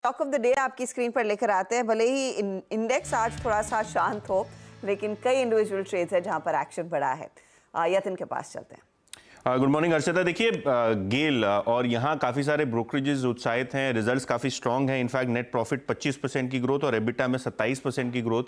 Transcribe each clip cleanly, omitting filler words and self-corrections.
Talk of the day आपकी screen पर लेकर आते हैं। भले ही इंडेक्स आज थोड़ा सा शांत हो, लेकिन कई इंडिविजुअल ट्रेड्स है जहां पर एक्शन बढ़ा है। यतिन के पास चलते हैं। Good morning Arshita. देखिए, गेल और यहाँ काफ़ी सारे ब्रोकरेजेस उत्साहित हैं, रिजल्ट्स काफ़ी स्ट्रॉन्ग हैं। इनफैक्ट नेट प्रॉफिट 25% की ग्रोथ और एबिटा में 27% की ग्रोथ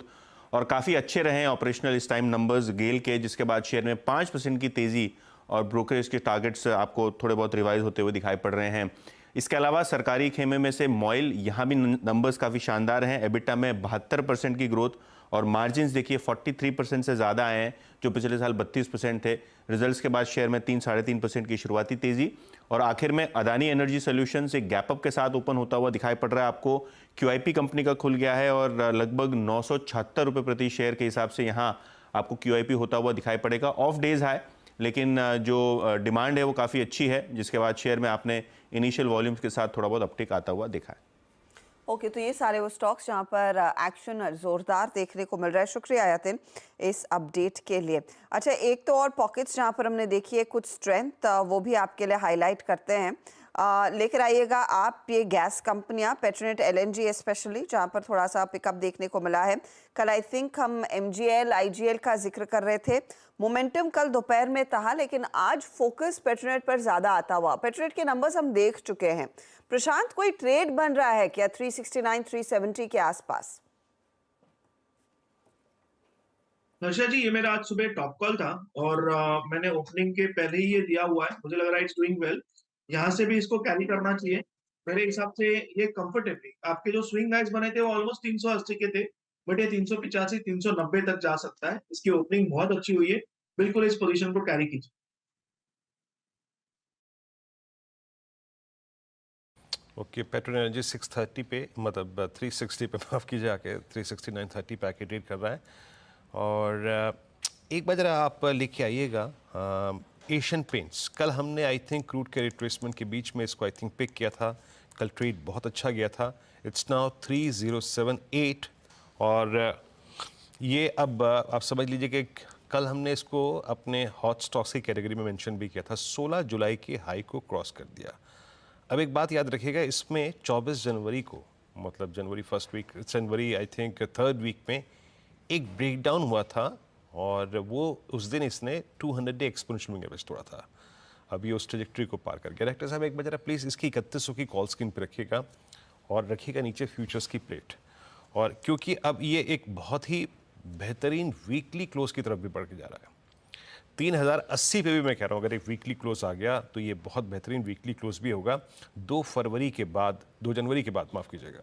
और काफ़ी अच्छे रहे हैं ऑपरेशनल इस टाइम नंबर्स गेल के, जिसके बाद शेयर में 5% की तेज़ी और ब्रोकरेज के टारगेट्स आपको थोड़े बहुत रिवाइज होते हुए दिखाई पड़ रहे हैं। इसके अलावा सरकारी खेमे में से मॉइल, यहाँ भी नंबर्स काफ़ी शानदार हैं। एबिटा में 72% की ग्रोथ और मार्जिन्स देखिए 43% से ज़्यादा आए हैं, जो पिछले साल 32% थे। रिजल्ट्स के बाद शेयर में 3-3.5% की शुरुआती तेज़ी और आखिर में अदानी एनर्जी सॉल्यूशंस एक गैप अप के साथ ओपन होता हुआ दिखाई पड़ रहा है आपको। QIP कंपनी का खुल गया है और लगभग 976 रुपये प्रति शेयर के हिसाब से यहाँ आपको QIP होता हुआ दिखाई पड़ेगा। ऑफ डेज है, लेकिन जो डिमांड है वो काफ़ी अच्छी है, जिसके बाद शेयर में आपने इनिशियल वॉल्यूम्स के साथ थोड़ा बहुत अपटिक आता हुआ देखा है। ओके, तो ये सारे वो स्टॉक्स जहां पर एक्शन जोरदार देखने को मिल रहा है। शुक्रिया यतिन इस अपडेट के लिए। अच्छा, एक तो और पॉकेट्स जहां पर हमने देखी है कुछ स्ट्रेंथ, वो भी आपके लिए हाईलाइट करते हैं। लेकर आइएगा आप ये गैस कंपनियां, पेट्रोनेट, LNG स्पेशली, जहां पर थोड़ा सा पिकअप देखने को मिला है। कल आई थिंक हम MGL IGL का जिक्र कर रहे थे। मोमेंटम कल दोपहर में था, लेकिन आज फोकस पेट्रोनेट पर ज्यादा आता हुआ। पेट्रोनेट के नंबर्स हम देख चुके हैं। प्रशांत, कोई ट्रेड बन रहा है क्या 369 370 के आसपास? नशा जी, ये मेरा आज सुबह टॉप कॉल था और मैंने ओपनिंग के पहले ही ये दिया हुआ है। मुझे लग रहा है इट्स डूइंग वेल। यहाँ से भी इसको कैरी करना चाहिए मेरे हिसाब से। ये कंफर्टेबली आपके जो स्विंग हाइज बने थे वो ऑलमोस्ट 380 के थे, बट ये 385 390 तक जा सकता है। इसकी ओपनिंग बहुत अच्छी हुई है, बिल्कुल इस पोजीशन को कैरी कीजिए। ओके, पेट्रोल एनर्जी 630 पे, मतलब 360 पे, माफ़ कीजिए, आके 369.30 पे आके ट्रेड कर रहा है। और एक बार जरा आप लेके आइएगा एशियन पेंट्स। कल हमने आई थिंक क्रूड के रिट्रेसमेंट के बीच में इसको आई थिंक पिक किया था। कल ट्रेड बहुत अच्छा गया था। इट्स नाउ 3078 और ये अब आप समझ लीजिए कि कल हमने इसको अपने हॉट स्टॉक्स की कैटेगरी में मेंशन भी किया था। 16 जुलाई के हाई को क्रॉस कर दिया। अब एक बात याद रखिएगा, इसमें 24 जनवरी को, मतलब जनवरी फर्स्ट वीक, जनवरी आई थिंक थर्ड वीक में एक ब्रेकडाउन हुआ था और वो उस दिन इसने 200 डे एक्सपोनेंशियल मूविंग एवरेज तोड़ा था। अभी उस ट्रेजेक्ट्री को पार कर गया। डायरेक्टर साहब, एक बार प्लीज़ इसकी 3100 की कॉल स्क्रीन पर रखिएगा और रखिएगा नीचे फ्यूचर्स की प्लेट। और क्योंकि अब ये एक बहुत ही बेहतरीन वीकली क्लोज की तरफ भी बढ़ के जा रहा है। 3080 पे भी मैं कह रहा हूँ, अगर एक वीकली क्लोज आ गया तो ये बहुत बेहतरीन वीकली क्लोज भी होगा। 2 जनवरी के बाद माफ़ कीजिएगा,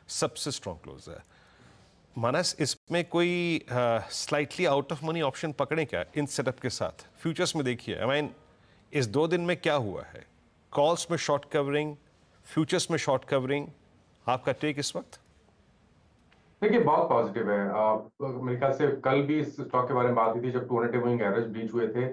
सबसे स्ट्रॉन्ग क्लोज है। मानस, इसमें कोई slightly out of money option पकड़े क्या इन सेटअप के साथ? फ्यूचर्स में देखिए, आई मीन इस 2 दिन में क्या हुआ है? कॉल्स में शॉर्ट कवरिंग, फ्यूचर्स में शॉर्ट कवरिंग। आपका टेक इस वक्त? देखिए, बहुत पॉजिटिव है। मेरे ख्याल से कल भी इस स्टॉक के बारे में बात हुई थी जब 200 डे मूविंग एवरेज ब्रीच हुए थे।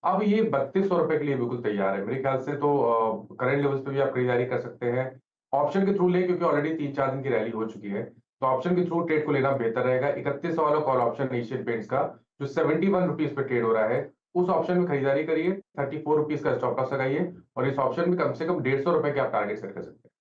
अब ये 3200 रुपए के लिए बिल्कुल तैयार है मेरे ख्याल से। तो करंट लेवल्स पे भी आप खरीदारी कर सकते हैं। ऑप्शन के थ्रू ले, क्योंकि ऑलरेडी 3-4 दिन की रैली हो चुकी है, तो ऑप्शन के थ्रू ट्रेड को लेना बेहतर रहेगा। 3100 वाला कॉल ऑप्शन एशियन पेंट्स का जो 71 रुपीज पे ट्रेड हो रहा है, उस ऑप्शन में खरीदारी करिए। 34 रुपीज का स्टॉप लॉस लगाइए और इस ऑप्शन में कम से कम 150 रुपए के आप टारगेट सेट कर सकते हैं।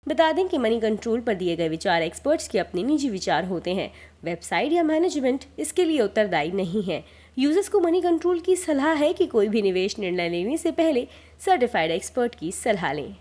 बता दें कि मनी कंट्रोल पर दिए गए विचार एक्सपर्ट्स के अपने निजी विचार होते हैं। वेबसाइट या मैनेजमेंट इसके लिए उत्तरदायी नहीं है। यूजर्स को मनी कंट्रोल की सलाह है कि कोई भी निवेश निर्णय लेने से पहले सर्टिफाइड एक्सपर्ट की सलाह लें।